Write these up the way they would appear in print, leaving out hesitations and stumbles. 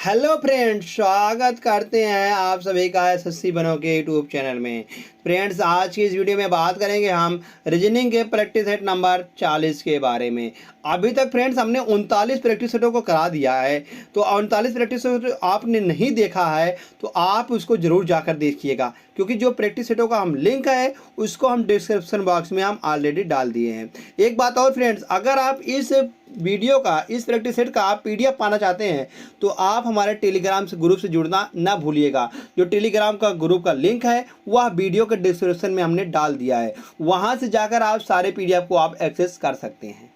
Hello friends, स्वागत करते हैं आप सभी का एसएससी बनो के यूट्यूब चैनल में। फ्रेंड्स, आज की इस वीडियो में बात करेंगे हम रीजनिंग के प्रैक्टिस सेट नंबर 40 के बारे में। अभी तक फ्रेंड्स हमने 39 प्रैक्टिस सेटों को करा दिया है, तो 39 प्रैक्टिस सेट आपने नहीं देखा है तो आप उसको ज़रूर जाकर देखिएगा, क्योंकि जो प्रैक्टिस सेटों का हम लिंक है उसको हम डिस्क्रिप्शन बॉक्स में हम ऑलरेडी डाल दिए हैं। एक बात और फ्रेंड्स, अगर आप इस वीडियो का, इस प्रैक्टिस सेट का आप पीडीएफ पाना चाहते हैं तो आप हमारे टेलीग्राम से ग्रुप से जुड़ना ना भूलिएगा। जो टेलीग्राम का ग्रुप का लिंक है वह वीडियो के डिस्क्रिप्शन में हमने डाल दिया है, वहां से जाकर आप सारे पीडीएफ को आप एक्सेस कर सकते हैं।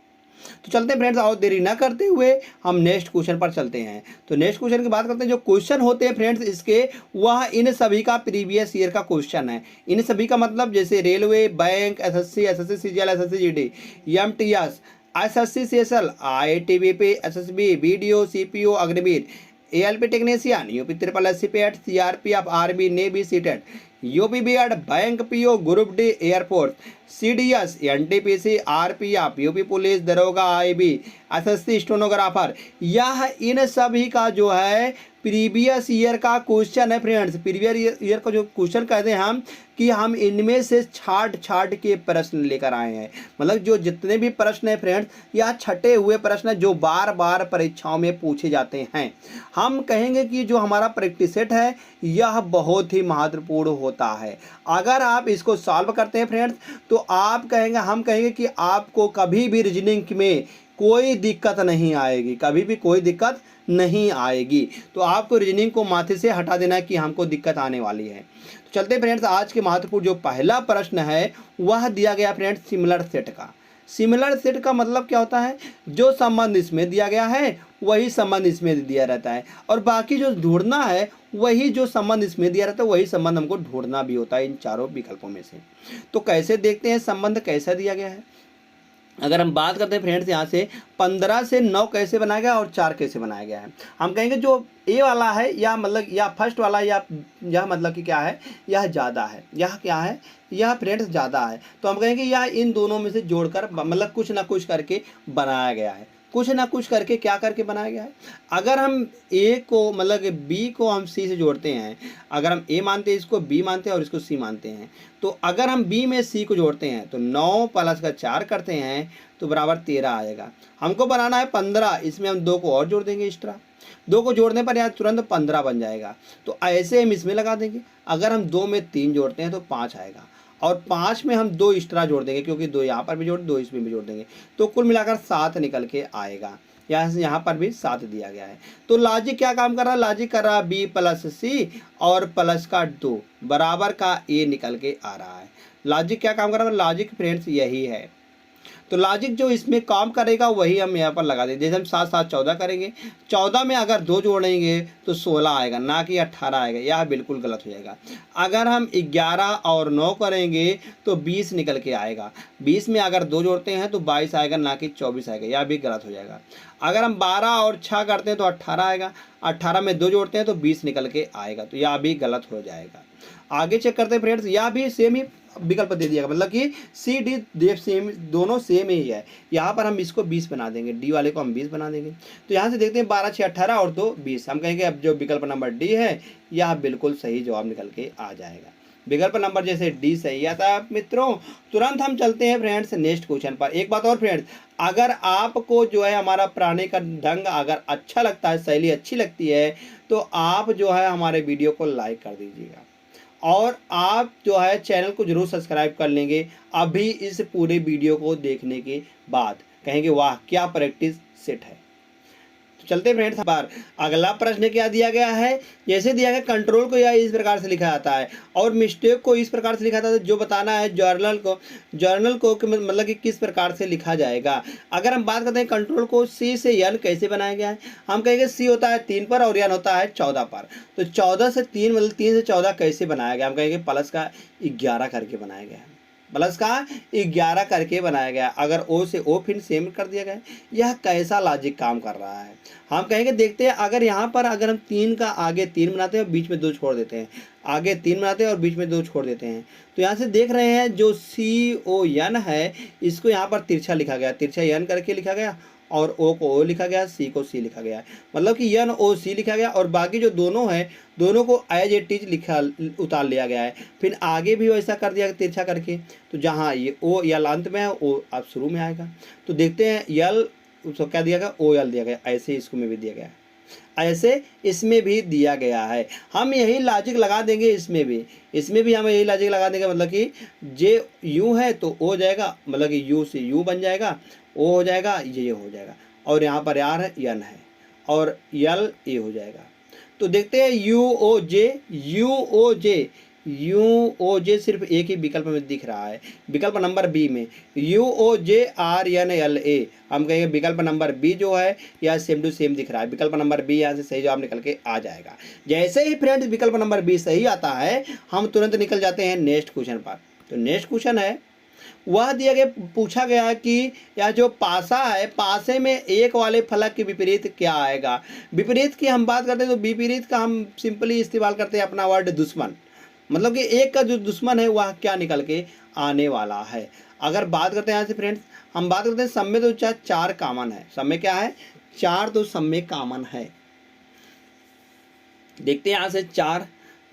तो चलते हैं फ्रेंड्स, और देरी ना करते हुए हम नेक्स्ट क्वेश्चन पर चलते हैं। तो नेक्स्ट क्वेश्चन की बात करते हैं। जो क्वेश्चन होते हैं फ्रेंड्स इसके, वह इन सभी का प्रीवियस ईयर का क्वेश्चन है। इन सभी का मतलब जैसे railway, bank, SSC, SSC CGL, SSC GD, MTS, SSC CSL, ITBP, SSB, BDO, CPO, Agniveer, ALP technician, UP triple S PET, CRPF, army, navy, CTET, UP BEd, bank PO, group D, air force, CDS, NTPC, RPF, UP police, दरोगा, IB, SSC stenographer, यह इन सभी का जो है previous year का question है friends. Previous year का जो क्वेश्चन कहते हैं हम कि हम इनमें से छाट छाट के प्रश्न लेकर आए हैं। मतलब जो जितने भी प्रश्न हैं फ्रेंड्स, यह छटे हुए प्रश्न जो बार बार परीक्षाओं में पूछे जाते हैं। हम कहेंगे कि जो हमारा प्रैक्टिस सेट है यह बहुत ही महत्वपूर्ण होता है। अगर आप इसको सॉल्व करते हैं फ्रेंड्स तो आप कहेंगे, हम कहेंगे कि आपको कभी भी रीजनिंग में कोई दिक्कत नहीं आएगी, कभी भी कोई दिक्कत नहीं आएगी। तो आपको रीजनिंग को माथे से हटा देना है कि हमको दिक्कत आने वाली है। तो चलते फ्रेंड्स, आज के महत्वपूर्ण जो पहला प्रश्न है वह दिया गया फ्रेंड्स सिमिलर सेट का। सिमिलर सेट का मतलब क्या होता है? जो संबंध इसमें दिया गया है वही संबंध इसमें दिया रहता है, और बाकी जो ढूंढना है वही जो संबंध इसमें दिया रहता है वही संबंध हमको ढूंढना भी होता है इन चारों विकल्पों में से। तो कैसे देखते हैं संबंध कैसा दिया गया है। अगर हम बात करते हैं फ्रेंड्स, यहाँ से 15 से 9 कैसे बनाया गया और 4 कैसे बनाया गया है। हम कहेंगे जो ए वाला है या मतलब या फर्स्ट वाला या यह मतलब कि क्या है, यह ज़्यादा है, यह क्या है, यह फ्रेंड्स ज़्यादा है। तो हम कहेंगे यह इन दोनों में से जोड़कर मतलब कुछ ना कुछ करके बनाया गया है, कुछ ना कुछ करके क्या करके बनाया गया है। अगर हम ए को मतलब कि बी को हम सी से जोड़ते हैं, अगर हम ए मानते हैं, इसको बी मानते हैं और इसको सी मानते हैं, तो अगर हम बी में सी को जोड़ते हैं तो 9 प्लस का 4 करते हैं तो बराबर 13 आएगा। हमको बनाना है 15, इसमें हम 2 को और जोड़ देंगे एक्स्ट्रा, 2 को जोड़ने पर यहाँ तुरंत 15 बन जाएगा। तो ऐसे हम इसमें लगा देंगे। अगर हम 2 में 3 जोड़ते हैं तो 5 आएगा, और 5 में हम 2 एक्स्ट्रा जोड़ देंगे क्योंकि 2 यहाँ पर भी जोड़, 2 इसमें भी जोड़ देंगे, तो कुल मिलाकर 7 निकल के आएगा। यहाँ से यहाँ पर भी 7 दिया गया है। तो लॉजिक क्या काम कर रहा है? लॉजिक कर रहा है बी प्लस सी और प्लस का 2 बराबर का ए निकल के आ रहा है। लॉजिक क्या काम कर रहा है? लॉजिक फ्रेंड्स यही है। तो लॉजिक जो इसमें काम करेगा वही हम यहाँ पर लगा देंगे। जैसे हम 7 7 14 करेंगे, 14 में अगर 2 जोड़ेंगे तो 16 आएगा, ना कि 18 आएगा, यह बिल्कुल गलत हो जाएगा। अगर हम 11 और 9 करेंगे तो 20 निकल के आएगा, 20 में अगर 2 जोड़ते हैं तो 22 आएगा, ना कि 24 आएगा, यह भी गलत हो जाएगा। अगर हम 12 और 6 करते हैं तो 18 आएगा, 18 में 2 जोड़ते हैं तो 20 निकल के आएगा, तो यह भी गलत हो जाएगा। आगे चेक करते हैं फ्रेंड्स, यह भी सेम ही विकल्प दे दिया, मतलब कि सी डी देव सेम, दोनों सेम ही है। यहाँ पर हम इसको 20 बना देंगे, डी वाले को हम 20 बना देंगे। तो यहाँ से देखते हैं 12 6 18 और 2 20। हम कहेंगे अब जो विकल्प नंबर डी है यह बिल्कुल सही जवाब निकल के आ जाएगा। विकल्प नंबर जैसे डी सही आता है मित्रों। तुरंत हम चलते हैं फ्रेंड्स नेक्स्ट क्वेश्चन पर। एक बात और फ्रेंड्स, अगर आपको जो है हमारा पढ़ाने का ढंग अगर अच्छा लगता है, शैली अच्छी लगती है, तो आप जो है हमारे वीडियो को लाइक कर दीजिएगा, और आप जो है चैनल को जरूर सब्सक्राइब कर लेंगे। अभी इस पूरे वीडियो को देखने के बाद कहेंगे वाह क्या प्रैक्टिस सेट है। तो चलते फ्रेंड्स, बार अगला प्रश्न क्या दिया गया है। जैसे दिया गया कंट्रोल को यह इस प्रकार से लिखा जाता है और मिस्टेक को इस प्रकार से लिखा जाता है। जो बताना है जर्नल को मतलब कि किस प्रकार से लिखा जाएगा। अगर हम बात करते हैं कंट्रोल को सी से एन कैसे बनाया गया है, हम कहेंगे सी होता है 3 पर और एन होता है 14 पर। तो 14 से 3 मतलब 3 से 14 कैसे बनाया गया, हम कहेंगे प्लस का 11 करके बनाया गया है, प्लस का 11 करके बनाया गया। अगर ओ से ओ फिर सेम कर दिया गया। यह कैसा लॉजिक काम कर रहा है हम कहेंगे, देखते हैं। अगर यहाँ पर अगर हम 3 का आगे 3 बनाते हैं और बीच में 2 छोड़ देते हैं, आगे 3 बनाते हैं और बीच में 2 छोड़ देते हैं, तो यहाँ से देख रहे हैं जो सी ओ एन है इसको यहाँ पर तिरछा लिखा गया, तिरछा एन करके लिखा गया, और ओ को ओ लिखा गया, सी को सी लिखा गया है। मतलब कि एन ओ सी लिखा गया और बाकी जो दोनों है दोनों को एज इट इज लिखा उतार लिया गया है। फिर आगे भी वैसा कर दिया तिरछा करके, तो जहाँ ये ओ यल अंत में है ओ अब शुरू में आएगा। तो देखते हैं यल उसको क्या दिया गया, ओ यल दिया गया, ऐसे इसको में भी दिया गया है, ऐसे इसमें भी दिया गया है। हम यही लॉजिक लगा देंगे इसमें भी हम यही लॉजिक लगा देंगे। मतलब कि जे यू है तो ओ हो जाएगा, मतलब कि यू से यू बन जाएगा, ओ हो जाएगा, ये हो जाएगा, और यहाँ पर यार है यन है और यल ए हो जाएगा। तो देखते हैं यू ओ जे सिर्फ एक ही विकल्प में दिख रहा है, विकल्प नंबर बी में UOJRNLA। हम कहेंगे विकल्प नंबर बी जो है यह सेम टू सेम दिख रहा है, विकल्प नंबर बी यहाँ से सही जवाब निकल के आ जाएगा। जैसे ही फ्रेंड्स विकल्प नंबर बी सही आता है हम तुरंत निकल जाते हैं नेक्स्ट क्वेश्चन पर। तो नेक्स्ट क्वेश्चन है वह दिया गया, पूछा गया कि यह जो पासा है पासे में एक वाले फलक के विपरीत क्या आएगा। विपरीत की हम बात करते हैं तो विपरीत का हम सिंपली इस्तेमाल करते हैं अपना वर्ड दुश्मन। मतलब कि एक का जो दुश्मन है वह क्या निकल के आने वाला है। अगर बात करते हैं यहाँ से फ्रेंड्स हम बात करते हैं सब में तो चार कॉमन है, सब में क्या है चार, तो सब में कॉमन है। देखते हैं यहाँ से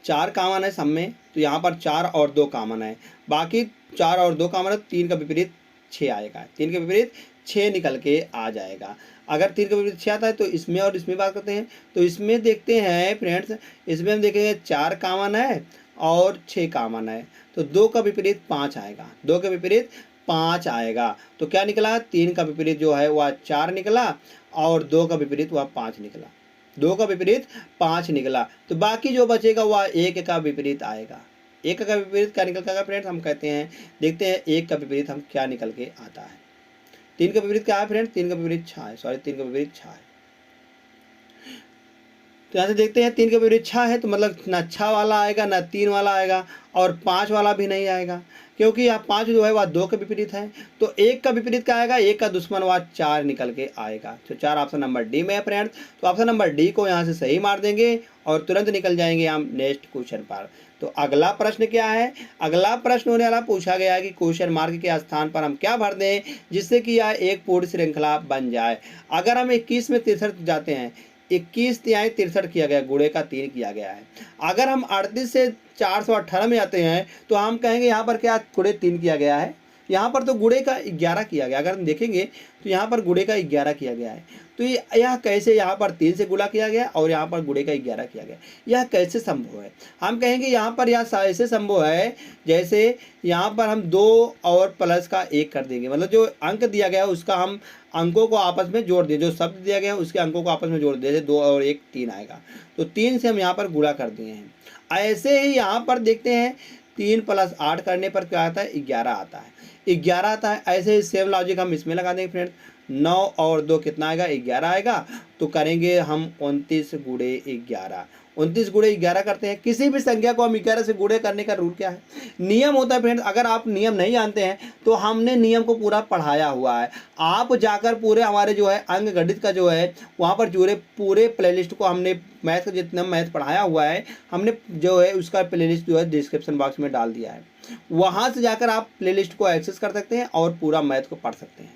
चार कॉमन है सब में, तो यहाँ पर 4 और 2 कॉमन है, बाकी 4 और 2 कॉमन है, 3 का विपरीत 6 आएगा, 3 के विपरीत 6 निकल के आ जाएगा। अगर 3 का विपरीत 6 आता है तो इसमें और इसमें बात करते हैं। तो इसमें देखते हैं फ्रेंड्स, इसमें हम देखेंगे 4 कॉमन है और 6 कॉमन है, तो 2 का विपरीत 5 आएगा, 2 के विपरीत 5 आएगा। तो क्या निकला, 3 का विपरीत जो है वह 4 निकला और 2 का विपरीत वह 5 निकला, 2 का विपरीत 5 निकला। तो बाकी जो बचेगा वह 1 का विपरीत आएगा। 1 का विपरीत क्या निकल कर फ्रेंड्स हम कहते हैं, देखते हैं 1 का विपरीत हम क्या निकल के आता है। 3 का विपरीत क्या है फ्रेंड्स, 3 का विपरीत 6 है, सॉरी 3 का विपरीत 6 है। तो यहाँ से देखते हैं 3 का विपरीत 6 है, तो मतलब ना 6 वाला आएगा ना 3 वाला आएगा और 5 वाला भी नहीं आएगा, क्योंकि यहाँ 5 जो है वह 2 के विपरीत है। तो 1 का विपरीत क्या आएगा, 1 का दुश्मन वह 4 निकल के आएगा। तो 4 ऑप्शन नंबर डी में है फ्रेंड्स। तो ऑप्शन नंबर डी को यहाँ से सही मार देंगे और तुरंत निकल जाएंगे हम नेक्स्ट क्वेश्चन पर। तो अगला प्रश्न क्या है, अगला प्रश्न होने वाला पूछा गया है कि क्वेश्चन मार्क के स्थान पर हम क्या भर दें जिससे कि यह एक पूर्ण श्रृंखला बन जाए। अगर हम 21 में 63 जाते हैं, 21 तिहाई 63 किया गया, गुणे का 3 किया गया है। अगर हम 38 से 418 में आते हैं तो हम कहेंगे यहाँ पर क्या गुणे 3 किया गया है, यहाँ पर तो गुणे का 11 किया गया। अगर हम देखेंगे तो यहाँ पर गुणे का 11 किया गया है। तो यह कैसे, यहाँ पर 3 से गुणा किया गया और यहाँ पर गुणे का 11 किया गया, यह कैसे संभव है। हम कहेंगे यहाँ पर यह ऐसे संभव है जैसे यहाँ पर हम 2 और प्लस का 1 कर देंगे, मतलब जो अंक दिया गया है उसका हम अंकों को आपस में जोड़ दें, जो शब्द दिया गया है उसके अंकों को आपस में जोड़ दें, जैसे 2 और 1 3 आएगा, तो 3 से हम यहाँ पर गुणा कर दिए हैं। ऐसे ही यहाँ पर देखते हैं 3 + 8 करने पर क्या आता है, 11 आता है, 11 आता है। ऐसे ही सेम लॉजिक हम इसमें लगा देंगे फ्रेंड, 9 और 2 कितना आएगा, 11 आएगा। तो करेंगे हम 29 गुणे 11, 29 गुणे 11 करते हैं। किसी भी संख्या को हम 11 से गुणे करने का रूल क्या है, नियम होता है फ्रेंड्स। अगर आप नियम नहीं जानते हैं तो हमने नियम को पूरा पढ़ाया हुआ है, आप जाकर पूरे हमारे जो है अंक गणित का जो है वहाँ पर पूरे प्लेलिस्ट को हमने मैथ का जितना मैथ पढ़ाया हुआ है हमने जो है उसका प्लेलिस्ट जो है डिस्क्रिप्शन बॉक्स में डाल दिया है, वहाँ से जाकर आप प्लेलिस्ट को एक्सेस कर सकते हैं और पूरा मैथ को पढ़ सकते हैं।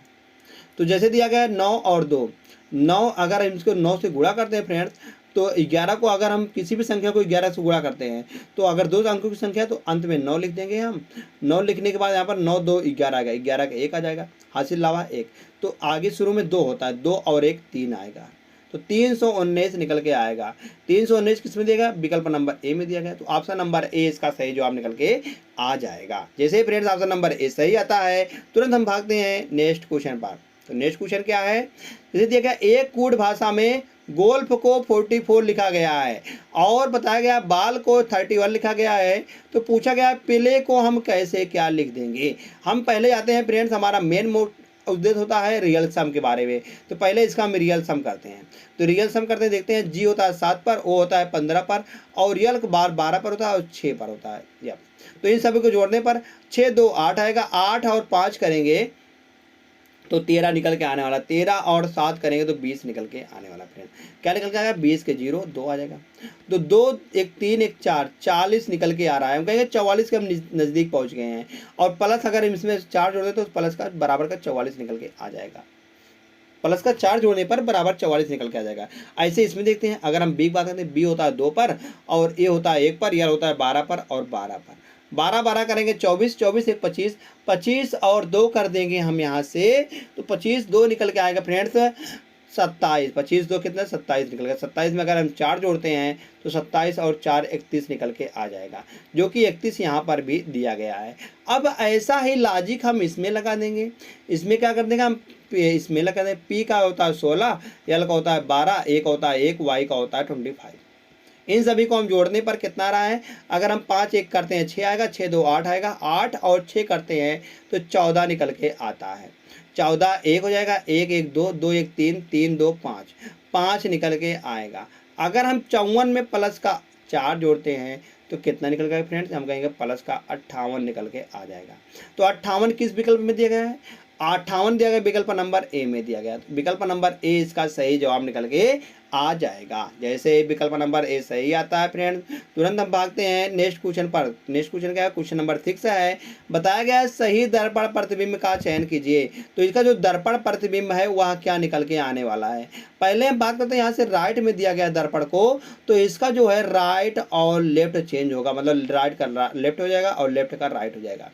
तो जैसे दिया गया है 9 और 2, 9 अगर हम इसको 9 से गुणा करते हैं फ्रेंड्स, तो 11 को अगर हम किसी भी संख्या को 11 से गुणा करते हैं तो अगर 2 अंकों की संख्या है तो अंत में 9 लिख देंगे हम। 9 लिखने के बाद यहाँ पर 9 2 11 आएगा, 11 का 1 आ जाएगा, हासिल लावा 1। तो आगे शुरू में 2 होता है, 2 और 1 3 आएगा, तो 319 निकल के आएगा। 319 किस में दिया, विकल्प नंबर ए में दिया गया। तो ऑप्शन नंबर ए इसका सही जवाब निकल के आ जाएगा। जैसे फ्रेंड्स ऑप्शन नंबर ए सही आता है तुरंत हम भागते हैं नेक्स्ट क्वेश्चन पर। तो नेक्स्ट क्वेश्चन क्या है, जैसे दिया गया एक कूट भाषा में गोल्फ को 44 लिखा गया है और बताया गया बाल को 31 लिखा गया है। तो पूछा गया प्ले को हम कैसे क्या लिख देंगे। हम पहले आते हैं फ्रेंड्स, हमारा मेन उद्देश्य होता है रियल सम के बारे में। तो पहले इसका हम रियल सम करते हैं। तो रियल सम करते हैं, देखते हैं जी होता है 7 पर, ओ होता है 15 पर और रियल बार 12 पर होता है और 6 पर होता है। यप, तो इन सभी को जोड़ने पर 6 2 8 आएगा, 8 और 5 करेंगे तो 13 निकल के आने वाला, 13 और 7 करेंगे तो 20 निकल के आने वाला। फ्रेंड क्या निकल के आएगा, 20 के 0 2 आ जाएगा। तो 2 1 3 1 4 40 निकल के आ रहा है। हम कहेंगे 44 के हम नज़दीक पहुंच गए हैं और प्लस अगर इसमें 4 जोड़ दे तो प्लस का बराबर का 44 निकल के आ जाएगा। प्लस का 4 जोड़ने पर बराबर 44 निकल के आ जाएगा। ऐसे इसमें देखते हैं, अगर हम बी की बात करते हैं, बी होता है 2 पर और ए होता है 1 पर, यल होता है 12 पर और 12 पर। 12 12 करेंगे 24, 24 1 25, 25 और 2 कर देंगे हम यहाँ से, तो 25 2 निकल के आएगा फ्रेंड्स 27। 25 2 कितना 27 निकल गया। 27 में अगर हम 4 जोड़ते हैं तो 27 और 4 31 निकल के आ जाएगा, जो कि 31 यहाँ पर भी दिया गया है। अब ऐसा ही लॉजिक हम इसमें लगा देंगे। इसमें क्या कर देंगे हम, इसमें लगा देंगे, पी का होता है 16, एल का होता है 12, ए का होता है 1, वाई का होता है 25। इन सभी को हम जोड़ने पर कितना आ रहा है, अगर हम 5 1 करते हैं 6 आएगा, 6 2 8 आएगा, 8 और 6 करते हैं तो 14 निकल के आता है। 14 1 हो जाएगा, 1 1 2, 2 1 3, 3 2 5, 5 निकल के आएगा। अगर हम 54 में प्लस का 4 जोड़ते हैं तो कितना निकल गया फ्रेंड्स, हम कहेंगे प्लस का 58 निकल के आ जाएगा। तो 58 किस विकल्प में दिया गया है, 58 दिया गया विकल्प नंबर ए में दिया गया। तो विकल्प नंबर ए इसका सही जवाब निकल के आ जाएगा। जैसे विकल्प नंबर ए सही आता है फ्रेंड्स, तुरंत हम भागते हैं नेक्स्ट क्वेश्चन पर। नेक्स्ट क्वेश्चन क्या है, क्वेश्चन नंबर 6 है। बताया गया है सही दर्पण प्रतिबिंब का चयन कीजिए। तो इसका जो दर्पण प्रतिबिंब है वह क्या निकल के आने वाला है। पहले हम बात करते हैं यहाँ से राइट में दिया गया दर्पण को, तो इसका जो है राइट और लेफ्ट चेंज होगा, मतलब राइट का लेफ्ट हो जाएगा और लेफ्ट का राइट हो जाएगा।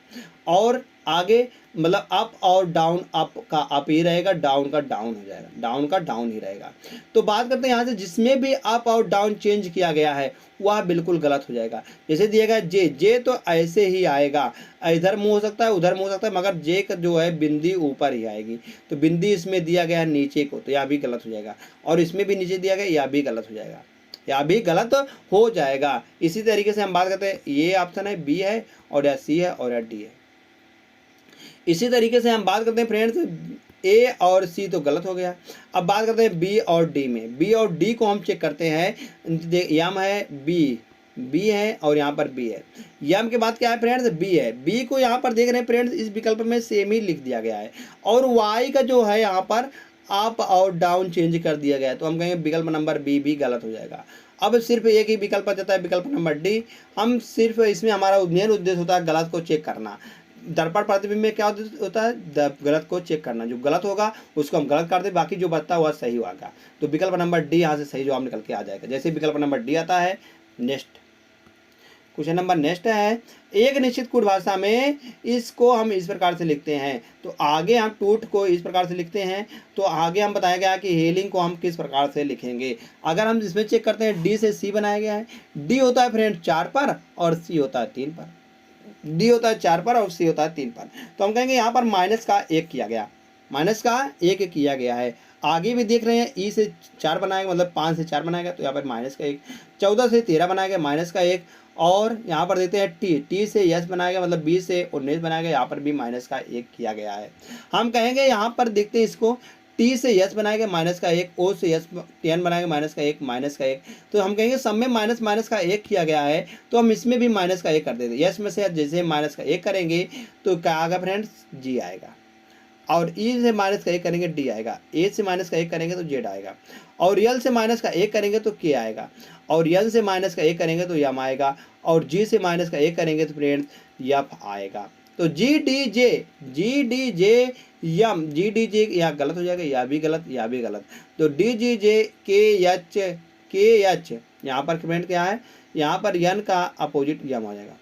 और आगे मतलब अप और डाउन, अप का अप ही रहेगा, डाउन का डाउन हो जाएगा, डाउन का डाउन ही रहेगा। तो बात करते हैं यहाँ से जिसमें भी अप और डाउन चेंज किया गया है वह बिल्कुल गलत हो जाएगा। जैसे दिया गया जे, जे तो ऐसे ही आएगा, इधर मुंह हो सकता है उधर मुंह हो सकता है, मगर जे का जो है बिंदी ऊपर ही आएगी। तो बिंदी इसमें दिया गया है नीचे को, तो यह भी गलत हो जाएगा। और इसमें भी नीचे दिया गया, यह भी गलत हो जाएगा, यह भी गलत हो जाएगा। इसी तरीके से हम बात करते हैं, ये ऑप्शन है बी है और यह सी है और यह डी है। इसी तरीके से हम बात करते हैं फ्रेंड्स, ए और सी तो गलत हो गया। अब बात करते हैं बी और डी में। बी और डी को हम चेक करते हैं, यम है बी है और यहाँ पर बी है। यम के बाद क्या है फ्रेंड्स, बी है। बी को यहाँ पर देख रहे हैं फ्रेंड्स, इस विकल्प में सेम ही लिख दिया गया है। और वाई का जो है यहाँ पर अप और डाउन चेंज कर दिया गया है, तो हम कहेंगे विकल्प नंबर बी भी गलत हो जाएगा। अब सिर्फ एक ही विकल्प बचता है, विकल्प नंबर डी। हम सिर्फ इसमें हमारा मेन उद्देश्य होता है गलत को चेक करना। दर्पण प्रतिबिंब में क्या होता है, गलत को चेक करना। जो गलत होगा उसको हम गलत कर दे, बाकी जो बचता है वह सही होगा। तो विकल्प नंबर डी यहाँ से सही जवाब निकल के आ जाएगा। जैसे विकल्प नंबर डी आता है। नेक्स्ट क्वेश्चन नंबर नेक्स्ट है, एक निश्चित कूट भाषा में इसको हम इस प्रकार से लिखते हैं। तो आगे हम टूट को इस प्रकार से लिखते हैं, तो आगे हम बताया गया कि हेलिंग को हम किस प्रकार से लिखेंगे। अगर हम इसमें चेक करते हैं, डी से सी बनाया गया है। डी होता है फ्रेंड 4 पर और सी होता है 3 पर। डी होता है 4 पर और सी होता है 3 पर। तो हम कहेंगे यहाँ पर माइनस का 1 किया गया, माइनस का 1 किया गया है। आगे भी देख रहे हैं, ई से 4 बनाएगा, मतलब 5 से 4 बनाएगा, तो यहाँ पर माइनस का 1। 14 से 13 बनाएगा, माइनस का 1। और यहाँ पर देते हैं टी से यस बनाएगा, मतलब 20 से 19 बनाएगा, यहाँ पर भी माइनस का 1 किया गया है। हम कहेंगे यहाँ पर देखते हैं इसको, टी से यस बनाएगा माइनस का 1, ओ से यस 10 बनाएगा माइनस का 1, माइनस का 1। तो हम कहेंगे सब में माइनस माइनस का 1 किया गया है, तो हम इसमें भी माइनस का 1 कर देते। यस में से जैसे माइनस का 1 करेंगे तो क्या आएगा फ्रेंड्स, जी आएगा। और ई से माइनस का 1 करेंगे, डी आएगा। ए से माइनस का 1 करेंगे तो जेड आएगा। और यल से माइनस का 1 करेंगे तो के आएगा। और यल से माइनस का 1 करेंगे तो यम आएगा। और जी से माइनस का 1 करेंगे तो फ्रेंड्स यफ आएगा। तो जी डी जे यम, जी डी जे यह गलत हो जाएगा, यह भी गलत, यह भी गलत। तो डी जी जे के एच यहाँ पर फ्रेंड क्या है, यहाँ पर यन का अपोजिट यम आ जाएगा।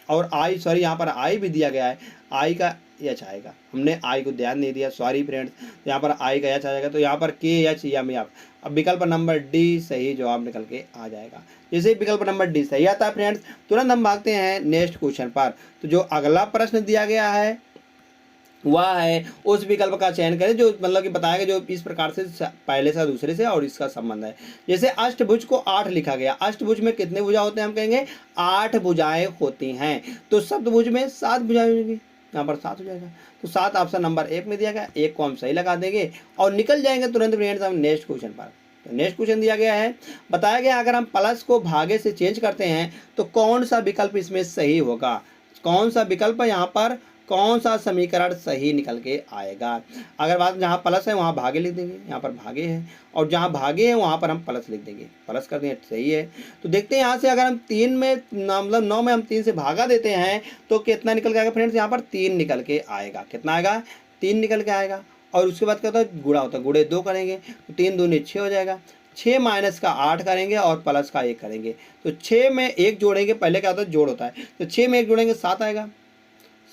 और आई, सॉरी यहाँ पर आई भी दिया गया है, आई का एच आएगा, हमने आई को ध्यान नहीं दिया, सॉरी फ्रेंड्स। यहाँ पर आई का एच आ जाएगा, तो यहाँ पर के एच यम यफ। अब विकल्प नंबर डी सही जवाब निकल के आ जाएगा। जैसे विकल्प नंबर डी सही आता है फ्रेंड्स, तुरंत हम भागते हैं नेक्स्ट क्वेश्चन पर। तो जो अगला प्रश्न दिया गया है वह है उस विकल्प का चयन करें जो मतलब कि बताएगा जो इस प्रकार से पहले से दूसरे से और इसका संबंध है। जैसे अष्टभुज को 8 लिखा गया, अष्टभुज में कितने भुजा होते हैं, हम कहेंगे 8 भुजाएं होती हैं। तो सप्तभुज में 7 भुजाएं होंगी, यहाँ पर 7 हो जाएगा। तो 7 ऑप्शन नंबर 1 में दिया गया, 1 को हम सही लगा देंगे और निकल जाएंगे तुरंत फ्रेंड्स हम नेक्स्ट क्वेश्चन पर। तो नेक्स्ट क्वेश्चन दिया गया है, बताया गया अगर हम प्लस को भागे से चेंज करते हैं तो कौन सा विकल्प इसमें सही होगा, कौन सा विकल्प यहाँ पर, कौन सा समीकरण सही निकल के आएगा। अगर बात जहाँ प्लस है वहाँ भागे लिख देंगे, यहाँ पर भागे है, और जहाँ भागे है वहाँ पर हम प्लस लिख देंगे, प्लस कर देंगे, सही है। तो देखते हैं यहाँ से अगर हम 3 में मतलब 9 में हम 3 से भागा देते हैं तो कितना निकल के आएगा फ्रेंड्स, यहाँ पर 3 निकल के आएगा। कितना आएगा, 3 निकल के आएगा। और उसके बाद क्या होता है, गुणा होता है, गुणे 2 करेंगे तो 3 दूनी 6 हो जाएगा। 6 माइनस का 8 करेंगे और प्लस का 1 करेंगे, तो 6 में 1 जोड़ेंगे, पहले क्या होता है जोड़ होता है, तो 6 में 1 जोड़ेंगे 7 आएगा,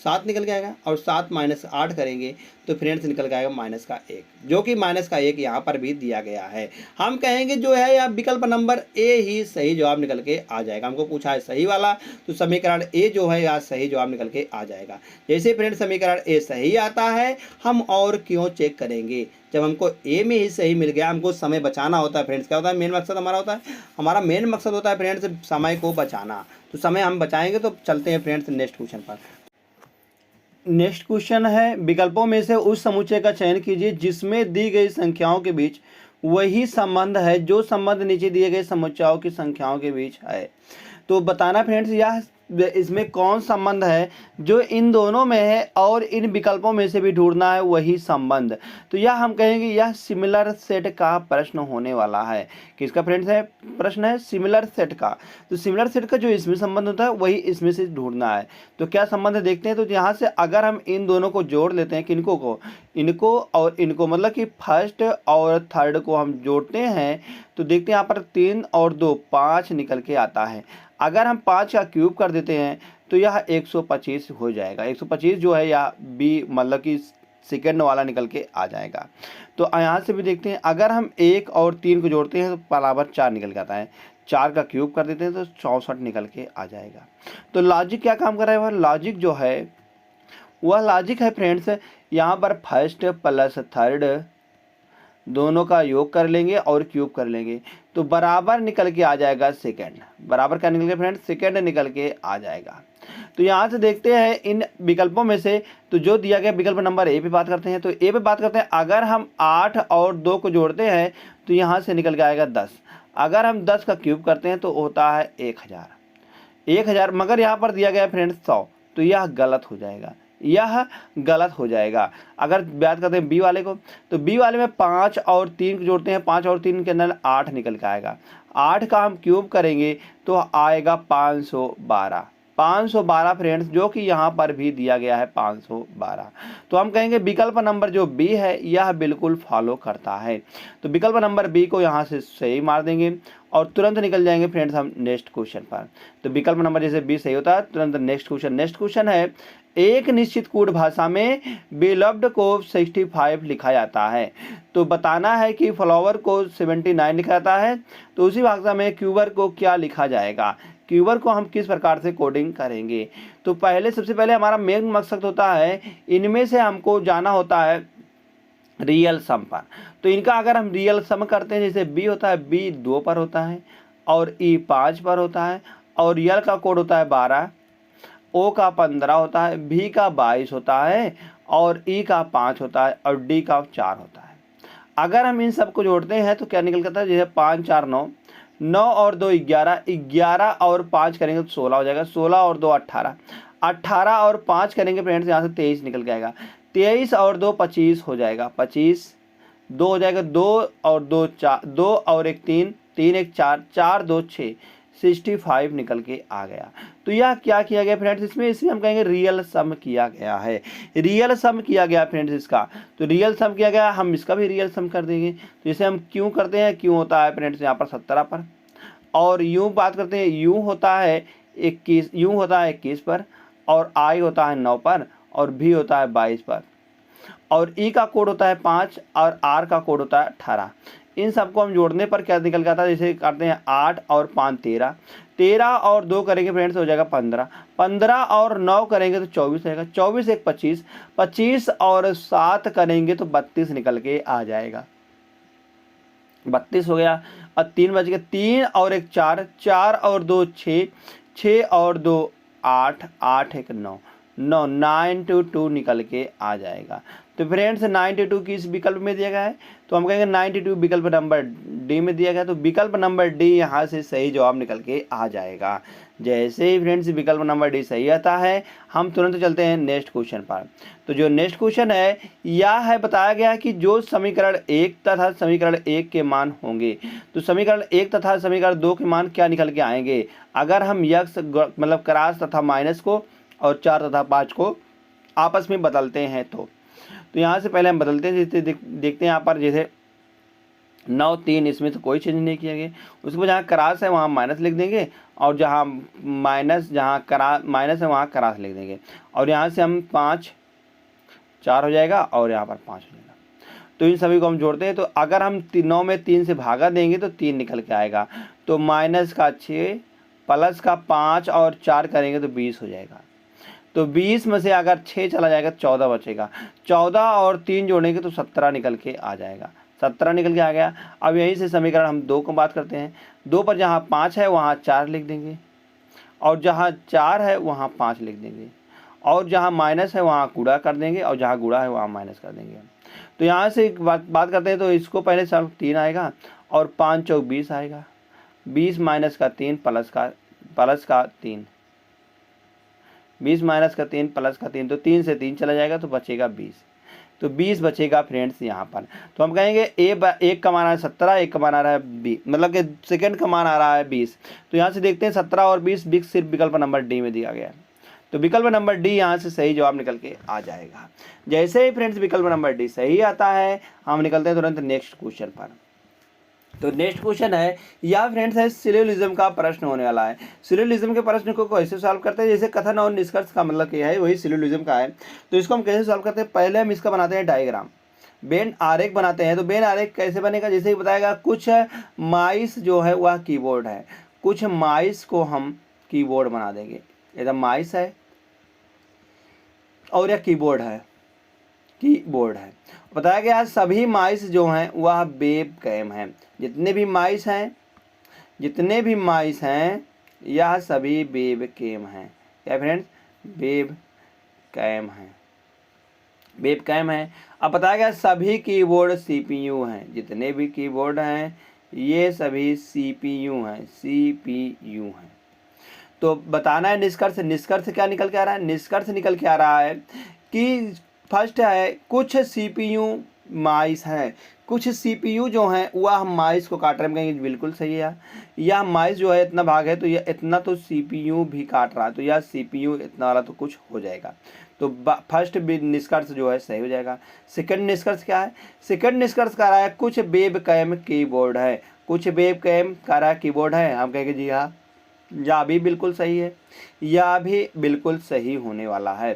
7 निकल के आएगा, और 7 माइनस 8 करेंगे तो फ्रेंड्स निकल के आएगा माइनस का 1, जो कि माइनस का 1 यहाँ पर भी दिया गया है। हम कहेंगे जो है यहाँ विकल्प नंबर ए ही सही जवाब निकल के आ जाएगा। हमको पूछा है सही वाला, तो समीकरण ए जो है यहाँ सही जवाब निकल के आ जाएगा। जैसे फ्रेंड्स समीकरण ए सही आता है, हम और क्यों चेक करेंगे, जब हमको ए में ही सही मिल गया। हमको समय बचाना होता है फ्रेंड्स, क्या होता है मेन मकसद हमारा होता है, हमारा मेन मकसद होता है फ्रेंड्स समय को बचाना। तो समय हम बचाएंगे। तो चलते हैं फ्रेंड्स नेक्स्ट क्वेश्चन पर। नेक्स्ट क्वेश्चन है, विकल्पों में से उस समुच्चय का चयन कीजिए जिसमें दी गई संख्याओं के बीच वही संबंध है जो संबंध नीचे दिए गए समुच्चयों की संख्याओं के बीच है। तो बताना फ्रेंड्स यह इसमें कौन संबंध है जो इन दोनों में है और इन विकल्पों में से भी ढूंढना है वही संबंध। तो यह हम कहेंगे यह सिमिलर सेट का प्रश्न होने वाला है। किसका फ्रेंड्स है प्रश्न है, सिमिलर सेट का। तो सिमिलर सेट का जो इसमें संबंध होता है वही इसमें से ढूंढना है। तो क्या संबंध है देखते हैं। तो यहाँ से अगर हम इन दोनों को जोड़ लेते हैं, किनको को, इनको और इनको, मतलब कि फर्स्ट और थर्ड को हम जोड़ते हैं तो देखते हैं यहाँ पर 3 और 2 5 निकल के आता है। अगर हम 5 का क्यूब कर देते हैं तो यह 125 हो जाएगा। 125 जो है या बी मतलब कि सेकेंड वाला निकल के आ जाएगा। तो यहाँ से भी देखते हैं, अगर हम 1 और 3 को जोड़ते हैं तो बराबर 4 निकल के आता है। 4 का क्यूब कर देते हैं तो 64 निकल के आ जाएगा। तो लॉजिक क्या काम कर रहा है, वह लॉजिक जो है वह लॉजिक है फ्रेंड्स, यहाँ पर फर्स्ट प्लस थर्ड दोनों का योग कर लेंगे और क्यूब कर लेंगे तो बराबर निकल के आ जाएगा सेकंड। बराबर क्या निकल के फ्रेंड्स, सेकंड निकल के आ जाएगा। तो यहाँ से देखते हैं इन विकल्पों में से, तो जो दिया गया विकल्प नंबर ए पे बात करते हैं। तो ए पे बात करते हैं, अगर हम 8 और 2 को जोड़ते हैं तो यहाँ से निकल के आएगा 10। अगर हम 10 का क्यूब करते हैं तो होता है 1000। मगर यहाँ पर दिया गया फ्रेंड्स 100, तो यह गलत हो जाएगा, यह गलत हो जाएगा। अगर बात करते हैं बी वाले को, तो बी वाले में 5 और 3 को जोड़ते हैं, 5 और 3 के अंदर 8 निकल के आएगा। 8 का हम क्यूब करेंगे तो आएगा 512 फ्रेंड्स, जो कि यहाँ पर भी दिया गया है 512। तो हम कहेंगे विकल्प नंबर जो बी है यह बिल्कुल फॉलो करता है। तो विकल्प नंबर बी को यहाँ से सही मार देंगे और तुरंत निकल जाएंगे फ्रेंड्स हम नेक्स्ट क्वेश्चन पर। तो विकल्प नंबर जैसे बी सही होता है, तुरंत नेक्स्ट क्वेश्चन है, एक निश्चित कोड भाषा में बिलव्ड को 65 लिखा जाता है। तो बताना है कि फ्लावर को 79 लिखा जाता है, तो उसी भाषा में क्यूबर को क्या लिखा जाएगा, क्यूबर को हम किस प्रकार से कोडिंग करेंगे। तो सबसे पहले हमारा मेन मकसद होता है, इनमें से हमको जाना होता है रियल सम पर। तो इनका अगर हम रियल सम करते हैं, जैसे बी होता है, बी 2 पर होता है और ई 5 पर होता है और यल का कोड होता है 12, ओ का 15 होता है, भी का 22 होता है और ई का 5 होता है और डी का 4 होता है। अगर हम इन सबको जोड़ते हैं तो क्या निकल करता है, जैसे 5 4 9, 9 और 2 11, 11 और 5 करेंगे तो 16 हो जाएगा, 16 और 2 18, 18 और 5 करेंगे फ्रेंड्स यहाँ से 23 निकल के आएगा, 23 और 2 25 हो जाएगा, 25 2 हो जाएगा, 2 और 2 4, 2 और 1 3, 3 1 4, 4 2 6, 65 निकल के आ गया। तो यह क्या किया गया फ्रेंड्स, इसमें इसे हम कहेंगे रियल सम किया गया है, रियल सम किया गया फ्रेंड्स इसका। तो रियल सम किया गया, हम इसका भी रियल सम कर देंगे। तो इसे हम क्यों करते हैं, क्यों होता है फ्रेंड्स यहाँ पर 17 पर, और यूं बात करते हैं, यूं होता है 21 पर, और आई होता है 9 पर, और भी होता है 22 पर, और ई का कोड होता है 5 और आर का कोड होता है 18। इन सबको हम जोड़ने पर क्या निकल जाता है, जैसे करते हैं 8 और 5 13, 13 और 2 करेंगे फ्रेंड्स हो जाएगा 15, 15 और 9 करेंगे तो 24 रहेगा, 24 1 25, 25 और 7 करेंगे तो 32 निकल के आ जाएगा, 32 हो गया। और 3 बच गए, 3 और 1 4, 4 और 2 6, 6 और 2 8, 8 1 9, 9 92 निकल के आ जाएगा। तो फ्रेंड्स 92 किस विकल्प में दिया गया है, तो हम कहेंगे 92 विकल्प नंबर डी में दिया गया। तो विकल्प नंबर डी यहाँ से सही जवाब निकल के आ जाएगा। जैसे ही फ्रेंड्स विकल्प नंबर डी सही आता है, हम तुरंत चलते हैं नेक्स्ट क्वेश्चन पर। तो जो नेक्स्ट क्वेश्चन है यह है, बताया गया कि जो समीकरण 1 तथा समीकरण 1 के मान होंगे, तो समीकरण 1 तथा समीकरण 2 के मान क्या निकल के आएंगे अगर हम यक्स मतलब क्रॉस तथा माइनस को और 4 तथा 5 को आपस में बदलते हैं। तो तो यहाँ से पहले हम बदलते हैं, जैसे देखते हैं यहाँ पर जैसे 9 3, इसमें तो कोई चेंज नहीं किया गया। उसके बाद जहाँ क्रास है वहाँ माइनस लिख देंगे, और जहाँ माइनस है वहाँ क्रास लिख देंगे, और यहाँ से हम 5 4 हो जाएगा और यहाँ पर 5 हो जाएगा। तो इन सभी को हम जोड़ते हैं, तो अगर हम 9 में 3 से भागा देंगे तो 3 निकल के आएगा। तो माइनस का 6 प्लस का 5 और 4 करेंगे तो 20 हो जाएगा। तो 20 में से अगर 6 चला जाएगा 14 बचेगा, 14 और 3 जोड़ेंगे तो 17 निकल के आ जाएगा। 17 निकल के आ गया। अब यहीं से समीकरण हम 2 को बात करते हैं। 2 पर जहाँ 5 है वहाँ 4 लिख देंगे, और जहाँ 4 है वहाँ 5 लिख देंगे, और जहाँ माइनस है वहाँ गुणा कर देंगे, और जहाँ गुणा है वहाँ माइनस कर देंगे। तो यहाँ से एक बात करते हैं, तो इसको पहले सब 3 आएगा और 5 चौक 20 आएगा। 20 माइनस का 3 प्लस का 3, 20 माइनस का 3 प्लस का 3, तो 3 से 3 चला जाएगा तो बचेगा 20। तो 20 बचेगा फ्रेंड्स यहाँ पर। तो हम कहेंगे एक का मान आ रहा है 17, एक का मान आ रहा है 20, मतलब कि सेकंड का मान आ रहा है 20। तो यहाँ से देखते हैं 17 और 20 सिर्फ विकल्प नंबर डी में दिया गया है। तो विकल्प नंबर डी यहाँ से सही जवाब निकल के आ जाएगा। जैसे ही फ्रेंड्स विकल्प नंबर डी सही आता है, हम निकलते हैं तुरंत नेक्स्ट क्वेश्चन पर। तो नेक्स्ट क्वेश्चन है, या फ्रेंड्स है सिलोजिज्म का प्रश्न होने वाला है। सिलोजिज्म के प्रश्न को कैसे सॉल्व करते हैं, जैसे कथन और निष्कर्ष का मतलब क्या है, वही सिलोजिज्म का है। तो इसको हम कैसे सॉल्व करते हैं, पहले हम इसका बनाते हैं डायग्राम, बेन आरेख बनाते हैं। तो बेन आरेख कैसे बनेगा, जैसे कि बताएगा कुछ माइस जो है वह कीबोर्ड है, कुछ माइस को हम कीबोर्ड बना देंगे। एकदम माइस है और यह कीबोर्ड है, बताया गया सभी माइस जो हैं वह वेब कैम हैं। जितने भी माइस हैं यह सभी वेब कैम हैं। क्या फ्रेंड्स, वेब कैम है। अब बताया गया सभी कीबोर्ड सीपीयू हैं, जितने भी कीबोर्ड हैं ये सभी सीपीयू हैं। तो बताना है निष्कर्ष क्या निकल के आ रहा है, निष्कर्ष निकल के आ रहा है कि फर्स्ट है कुछ सीपीयू माइस हैं, कुछ सीपीयू जो हैं वह हम माइस को काट रहे हैं, कहेंगे बिल्कुल सही है। यह माइस जो है इतना भाग है तो यह इतना तो सीपीयू भी काट रहा है, तो यह सीपीयू इतना वाला तो कुछ हो जाएगा। तो फर्स्ट निष्कर्ष जो है सही हो जाएगा। सेकंड निष्कर्ष क्या है, सेकंड निष्कर्ष कह रहा है कुछ वेब कैम कीबोर्ड है, कुछ वेब कैम कह रहा है कीबोर्ड है, हम कहेंगे जी हाँ, यह भी बिल्कुल सही है, यह भी बिल्कुल सही होने वाला है।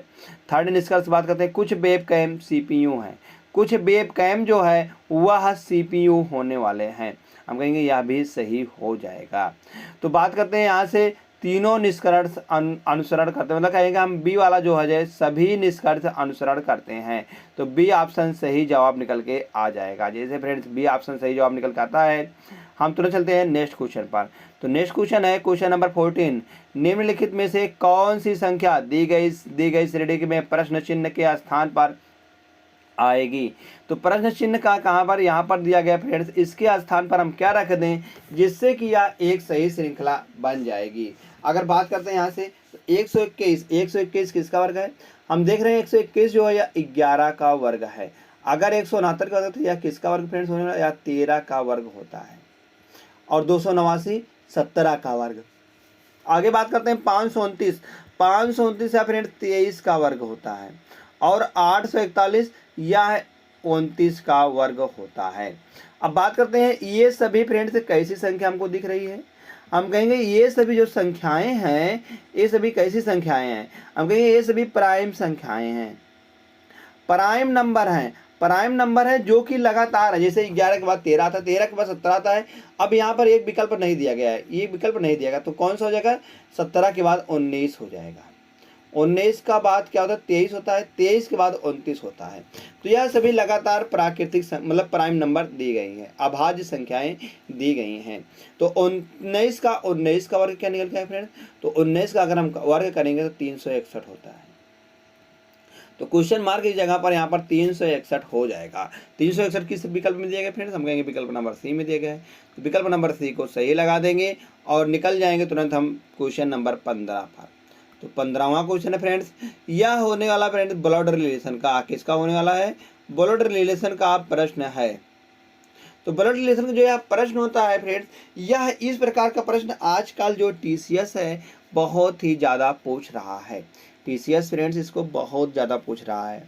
थर्ड निष्कर्ष बात करते हैं कुछ वेब कैम सीपीयू हैं, कुछ वेब कैम जो है वह सीपीयू होने वाले हैं, हम कहेंगे यह भी सही हो जाएगा। तो बात करते हैं यहाँ से तीनों निष्कर्ष अनुसरण करते हैं, मतलब कहेंगे हम बी वाला जो है सभी निष्कर्ष अनुसरण करते हैं। तो बी ऑप्शन सही जवाब निकल के आ जाएगा। जैसे फ्रेंड्स बी ऑप्शन सही जवाब निकल के आता है, हम तुरंत चलते हैं नेक्स्ट क्वेश्चन पर। तो नेक्स्ट क्वेश्चन है क्वेश्चन नंबर 14, निम्नलिखित में से कौन सी संख्या दी गई श्रेणी में प्रश्न चिन्ह के स्थान पर आएगी। तो प्रश्न चिन्ह का कहाँ पर, यहाँ पर दिया गया फ्रेंड्स, इसके स्थान पर हम क्या रख दें जिससे कि यह एक सही श्रृंखला बन जाएगी। अगर बात करते हैं यहाँ से 121 किसका वर्ग है, हम देख रहे हैं 121 जो है यह 11 का वर्ग है। अगर 169 का वर्ग तो यह किसका वर्ग फ्रेंड्स होने वाला, यह 13 का वर्ग होता है। और 289 17 का वर्ग। आगे बात करते हैं 529 या फ्रेंड्स 23 का वर्ग होता है। और 841 यह 29 का वर्ग होता है। अब बात करते हैं ये सभी फ्रेंड्स कैसी संख्या हमको दिख रही है, हम कहेंगे ये सभी जो संख्याएं हैं ये सभी कैसी संख्याएं हैं, हम कहेंगे ये सभी प्राइम संख्याएं हैं, प्राइम नंबर है जो कि लगातार है। जैसे 11 के बाद 13 आता, 13 के बाद 17 आता है। अब यहाँ पर एक विकल्प नहीं दिया गया है, ये विकल्प नहीं दिया गया, तो कौन सा हो जाएगा, 17 के बाद 19 हो जाएगा। 19 का बाद क्या होता है, 23 होता है, 23 के बाद 29 होता है। तो यह सभी लगातार प्राकृतिक मतलब प्राइम नंबर दी गई हैं, अभाज्य संख्याएं दी गई हैं। तो 19 का वर्ग क्या निकल गया फ्रेंड, तो 19 का अगर हम वर्ग करेंगे तो 361 होता है। तो क्वेश्चन मार्क की जगह पर यहाँ पर 361 हो जाएगा। 361 किस विकल्प में दिया गया फ्रेंड्स, हम कहेंगे विकल्प नंबर सी में दिया गया है। तो विकल्प नंबर सी को सही लगा देंगे और निकल जाएंगे तुरंत हम क्वेश्चन नंबर 15 पर। तो 15वां क्वेश्चन है फ्रेंड्स, यह होने वाला फ्रेंड्स ब्लड रिलेशन का, किसका होने वाला है, ब्लड रिलेशन का प्रश्न है। तो ब्लड रिलेशन का जो यह प्रश्न होता है फ्रेंड्स, यह इस प्रकार का प्रश्न आजकल जो टीसीएस है बहुत ही ज़्यादा पूछ रहा है। टीसीएस फ्रेंड्स इसको बहुत ज़्यादा पूछ रहा है।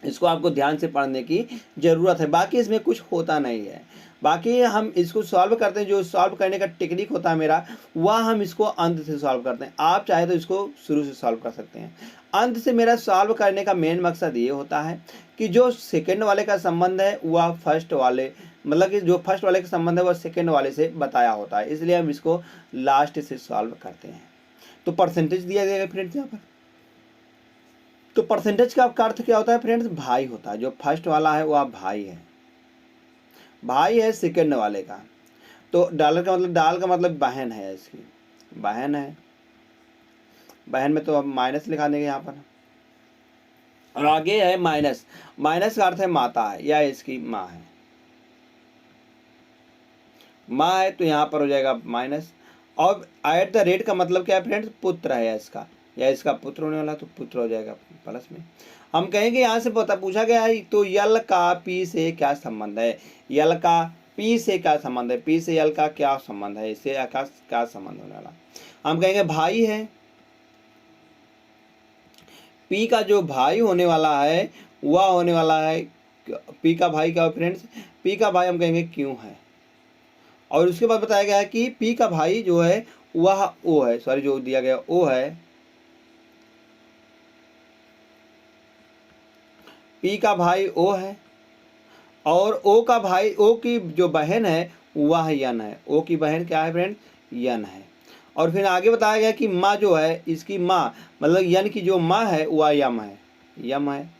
इसको आपको ध्यान से पढ़ने की ज़रूरत है। बाकी इसमें कुछ होता नहीं है। बाकी हम इसको सॉल्व करते हैं, जो सॉल्व करने का टेक्निक होता है मेरा, वह हम इसको अंत से सॉल्व करते हैं। आप चाहे तो इसको शुरू से सॉल्व कर सकते हैं। अंत से मेरा सॉल्व करने का मेन मकसद ये होता है कि जो सेकंड वाले का संबंध है वह फर्स्ट वाले, मतलब कि जो फर्स्ट वाले का संबंध है वह सेकंड वाले से बताया होता है, इसलिए हम इसको लास्ट से सॉल्व करते हैं। तो परसेंटेज दिया जाएगा फ्रेंड्स यहाँ पर। तो परसेंटेज का अर्थ क्या होता है फ्रेंड्स? भाई होता है। जो फर्स्ट वाला है वह भाई है, भाई है सेकंड वाले का। तो डॉलर का मतलब, डाल का मतलब बहन है, इसकी बहन है। बहन में तो अब माइनस लिखा देंगे यहाँ पर। और आगे है माइनस, माइनस का अर्थ है माता है या इसकी माँ है। माँ है तो यहाँ पर हो जाएगा माइनस। और एट द रेट का मतलब क्या है फ्रेंड्स? पुत्र है इसका, या इसका पुत्र होने वाला, तो पुत्र हो जाएगा प्लस में। हम कहेंगे यहाँ से पूछा गया है तो यल का पी से क्या संबंध है? यल का पी से क्या संबंध है? पी से यल का क्या संबंध है? इससे क्या संबंध होने वाला? हम कहेंगे भाई है। पी का जो भाई होने वाला है वह होने वाला है, पी का भाई क्या फ्रेंड्स? पी का भाई हम कहेंगे क्यों है। और उसके बाद बताया गया है कि पी का भाई जो है वह ओ है, सॉरी जो दिया गया ओ है, पी का भाई ओ है। और ओ का भाई, ओ की जो बहन है वह यन है। ओ की बहन क्या है फ्रेंड? यन है। और फिर आगे बताया गया कि माँ जो है, इसकी माँ मतलब यन की जो माँ है वह यम है, यम है।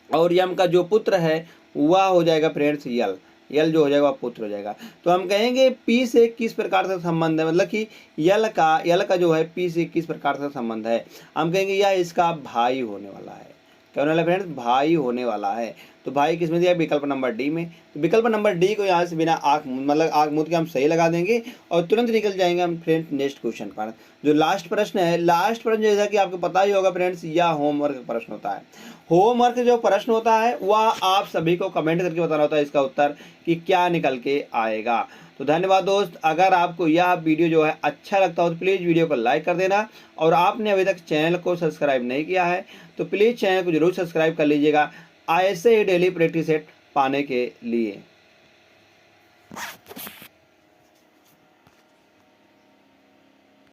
और यम का जो पुत्र है वह हो जाएगा फ्रेंड्स यल, यल जो हो जाएगा वह पुत्र हो जाएगा। तो हम कहेंगे पी से किस प्रकार से संबंध है, मतलब कि यल का जो है पी से किस प्रकार से संबंध है? हम कहेंगे यह इसका भाई होने वाला है। क्या होने वाला फ्रेंड्स? भाई होने वाला है। तो भाई किस में दिया? विकल्प नंबर डी में। तो विकल्प नंबर डी को यहाँ से बिना आँख मतलब आँख मूंद के हम सही लगा देंगे और तुरंत निकल जाएंगे हम फ्रेंड्स नेक्स्ट क्वेश्चन पर। जो लास्ट प्रश्न है, लास्ट प्रश्न जैसा कि आपको पता ही होगा फ्रेंड्स, यह होमवर्क प्रश्न होता है। होमवर्क जो प्रश्न होता है वह आप सभी को कमेंट करके बताना होता है इसका उत्तर कि क्या निकल के आएगा। तो धन्यवाद दोस्त। अगर आपको यह वीडियो जो है अच्छा लगता हो तो प्लीज़ वीडियो को लाइक कर देना। और आपने अभी तक चैनल को सब्सक्राइब नहीं किया है तो प्लीज़ चैनल को जरूर सब्सक्राइब कर लीजिएगा, ऐसे ही डेली प्रैक्टिस सेट पाने के लिए।